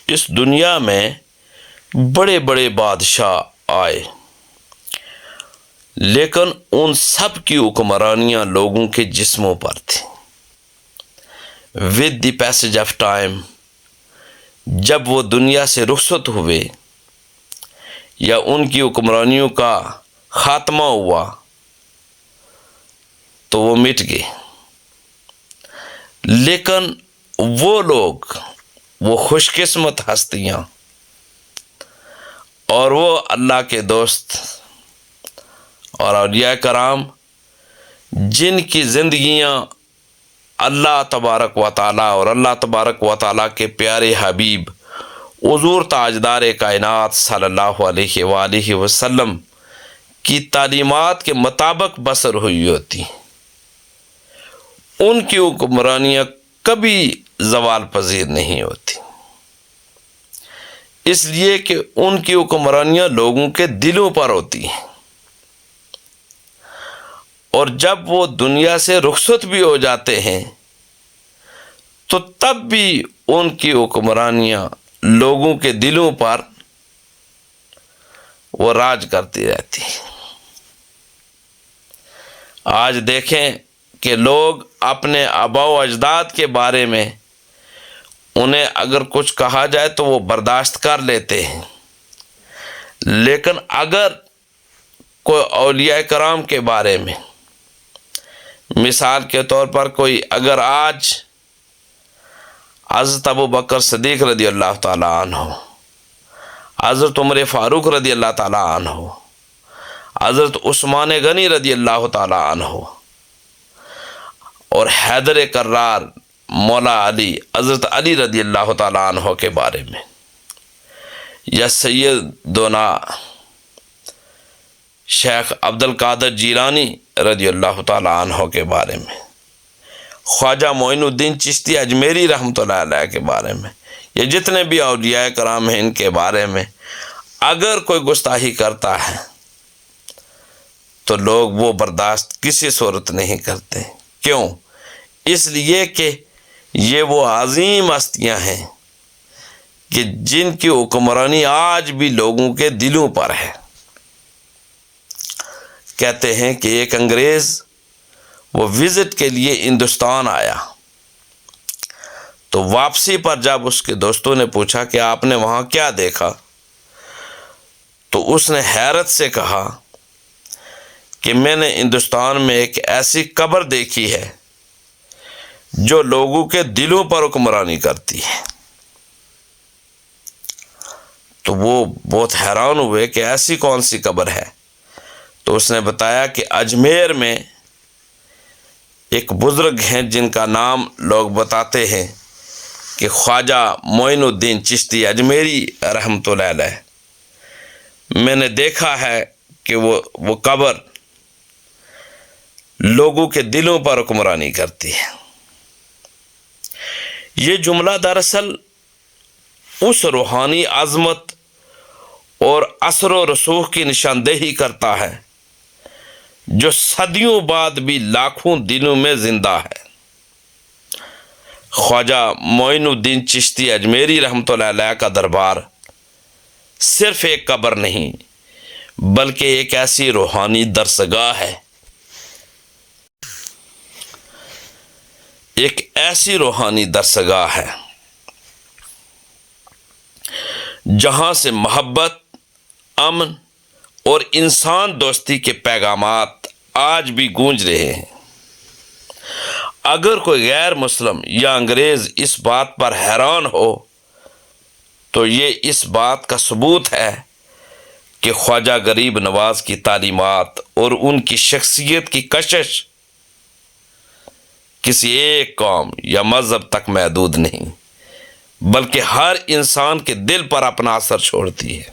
اس دنیا میں بڑے بڑے بادشاہ آئے، لیکن ان سب کی حکمرانیاں لوگوں کے جسموں پر تھیں۔ With the passage of time, جب وہ دنیا سے رخصت ہوئے یا ان کی حکمرانیوں کا خاتمہ ہوا تو وہ مٹ گئے، لیکن وہ لوگ، وہ خوش قسمت ہستیاں اور وہ اللہ کے دوست اور اولیاء کرام جن کی زندگیاں اللہ تبارک و تعالیٰ اور اللہ تبارک و تعالیٰ کے پیارے حبیب حضور تاجدار کائنات صلی اللہ علیہ وآلہ وسلم کی تعلیمات کے مطابق بسر ہوئی ہوتی، ان کی حکمرانیاں کبھی زوال پذیر نہیں ہوتی، اس لیے کہ ان کی حکمرانیاں لوگوں کے دلوں پر ہوتی ہیں، اور جب وہ دنیا سے رخصت بھی ہو جاتے ہیں تو تب بھی ان کی حکمرانیاں لوگوں کے دلوں پر وہ راج کرتی رہتی ہیں۔ آج دیکھیں کہ لوگ اپنے آباء و اجداد کے بارے میں انہیں اگر کچھ کہا جائے تو وہ برداشت کر لیتے ہیں، لیکن اگر کوئی اولیاء کرام کے بارے میں، مثال کے طور پر کوئی اگر آج حضرت ابو بکر صدیق رضی اللہ تعالیٰ عنہ، حضرت عمر فاروق رضی اللہ تعالیٰ عنہ، حضرت عثمان غنی رضی اللہ تعالیٰ عنہ اور حیدر کرار مولا علی، حضرت علی رضی اللہ تعالیٰ عنہ کے بارے میں، یا سیدنا شیخ عبد القادر جیلانی رضی اللہ تعالیٰ عنہ کے بارے میں، خواجہ معین الدین چشتی اجمیری رحمۃ اللہ علیہ کے بارے میں، یا جتنے بھی اولیاء کرام ہیں ان کے بارے میں اگر کوئی گستاخی کرتا ہے تو لوگ وہ برداشت کسی صورت نہیں کرتے۔ کیوں؟ اس لیے کہ یہ وہ عظیم ہستیاں ہیں کہ جن کی حکمرانی آج بھی لوگوں کے دلوں پر ہے۔ کہتے ہیں کہ ایک انگریز وہ وزٹ کے لیے ہندوستان آیا، تو واپسی پر جب اس کے دوستوں نے پوچھا کہ آپ نے وہاں کیا دیکھا، تو اس نے حیرت سے کہا کہ میں نے ہندوستان میں ایک ایسی قبر دیکھی ہے جو لوگوں کے دلوں پر حکمرانی کرتی ہے۔ تو وہ بہت حیران ہوئے کہ ایسی کون سی قبر ہے، تو اس نے بتایا کہ اجمیر میں ایک بزرگ ہیں جن کا نام لوگ بتاتے ہیں کہ خواجہ معین الدین چشتی اجمیری رحمۃ اللہ علیہ، میں نے دیکھا ہے کہ وہ قبر لوگوں کے دلوں پر حکمرانی کرتی ہے۔ یہ جملہ دراصل اس روحانی عظمت اور اثر و رسوخ کی نشاندہی کرتا ہے جو صدیوں بعد بھی لاکھوں دلوں میں زندہ ہے۔ خواجہ معین الدین چشتی اجمیری رحمۃ اللہ علیہ کا دربار صرف ایک قبر نہیں بلکہ ایک ایسی روحانی درسگاہ ہے، ایک ایسی روحانی درسگاہ ہے جہاں سے محبت، امن اور انسان دوستی کے پیغامات آج بھی گونج رہے ہیں۔ اگر کوئی غیر مسلم یا انگریز اس بات پر حیران ہو تو یہ اس بات کا ثبوت ہے کہ خواجہ غریب نواز کی تعلیمات اور ان کی شخصیت کی کشش کسی ایک قوم یا مذہب تک محدود نہیں بلکہ ہر انسان کے دل پر اپنا اثر چھوڑتی ہے۔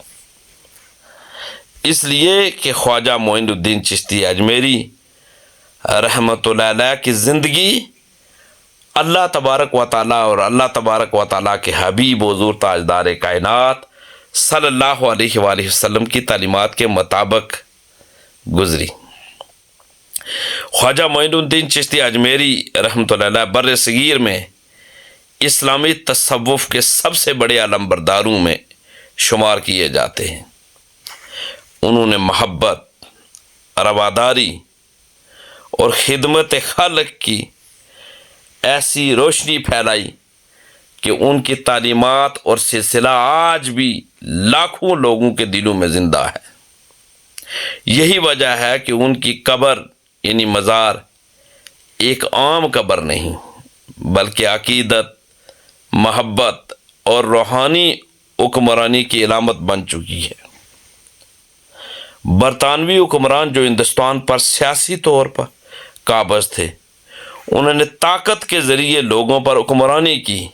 اس لیے کہ خواجہ معین الدین چشتی اجمیری رحمۃ اللہ علیہ کی زندگی اللہ تبارک و تعالیٰ اور اللہ تبارک و تعالیٰ کے حبیب حضور تاجدار کائنات صلی اللہ علیہ وآلہ وسلم کی تعلیمات کے مطابق گزری۔ خواجہ معین الدین چشتی اجمیری رحمۃ اللہ علیہ بر صغیر میں اسلامی تصوف کے سب سے بڑے علمبرداروں میں شمار کیے جاتے ہیں۔ انہوں نے محبت، رواداری اور خدمت خلق کی ایسی روشنی پھیلائی کہ ان کی تعلیمات اور سلسلہ آج بھی لاکھوں لوگوں کے دلوں میں زندہ ہے۔ یہی وجہ ہے کہ ان کی قبر یعنی مزار ایک عام قبر نہیں بلکہ عقیدت، محبت اور روحانی حکمرانی کی علامت بن چکی ہے۔ برطانوی حکمران جو ہندوستان پر سیاسی طور پر قابض تھے، انہوں نے طاقت کے ذریعے لوگوں پر حکمرانی کی،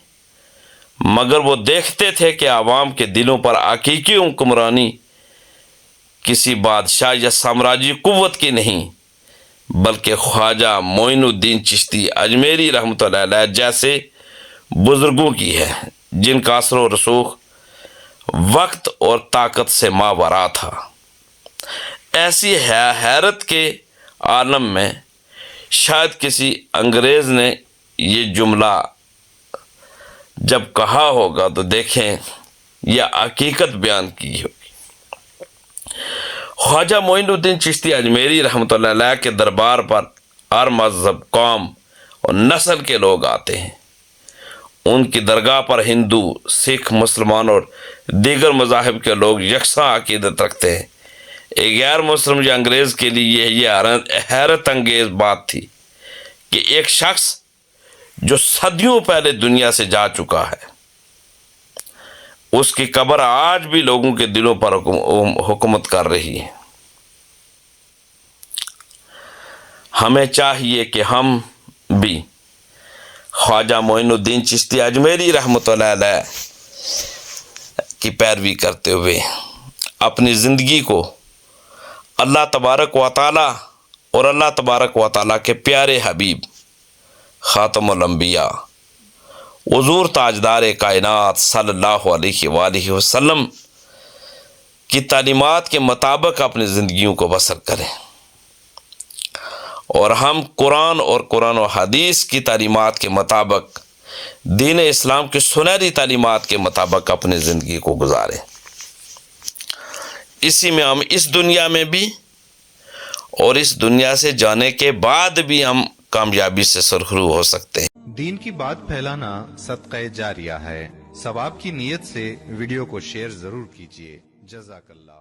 مگر وہ دیکھتے تھے کہ عوام کے دلوں پر حقیقی حکمرانی کسی بادشاہ یا سامراجی قوت کی نہیں بلکہ خواجہ معین الدین چشتی اجمیری رحمۃ اللہ علیہ جیسے بزرگوں کی ہے، جن کا اثر و رسوخ وقت اور طاقت سے ماوراء تھا۔ ایسی حیرت کے عالم میں شاید کسی انگریز نے یہ جملہ جب کہا ہوگا تو دیکھیں یہ حقیقت بیان کی ہوگی۔ خواجہ معین الدین چشتی اجمیری رحمۃ اللہ علیہ کے دربار پر ہر مذہب، قوم اور نسل کے لوگ آتے ہیں۔ ان کی درگاہ پر ہندو، سکھ، مسلمان اور دیگر مذاہب کے لوگ یکساں عقیدت رکھتے ہیں۔ ایک غیر مسلم یا انگریز کے لیے یہ حیرت انگیز بات تھی کہ ایک شخص جو صدیوں پہلے دنیا سے جا چکا ہے، اس کی قبر آج بھی لوگوں کے دلوں پر حکومت کر رہی ہے۔ ہمیں چاہیے کہ ہم بھی خواجہ معین الدین چشتی اجمیری رحمۃ اللہ علیہ کی پیروی کرتے ہوئے اپنی زندگی کو اللہ تبارک و تعالیٰ اور اللہ تبارک و تعالیٰ کے پیارے حبیب خاتم الانبیاء حضور تاجدار کائنات صلی اللہ علیہ وآلہ وسلم کی تعلیمات کے مطابق اپنی زندگیوں کو بسر کریں، اور ہم قرآن و حدیث کی تعلیمات کے مطابق، دین اسلام کی سنہری تعلیمات کے مطابق اپنی زندگی کو گزاریں۔ اسی میں ہم اس دنیا میں بھی اور اس دنیا سے جانے کے بعد بھی ہم کامیابی سے سرخرو ہو سکتے ہیں۔ دین کی بات پھیلانا صدقہ جاریہ ہے، ثواب کی نیت سے ویڈیو کو شیئر ضرور کیجیے۔ جزاک اللہ۔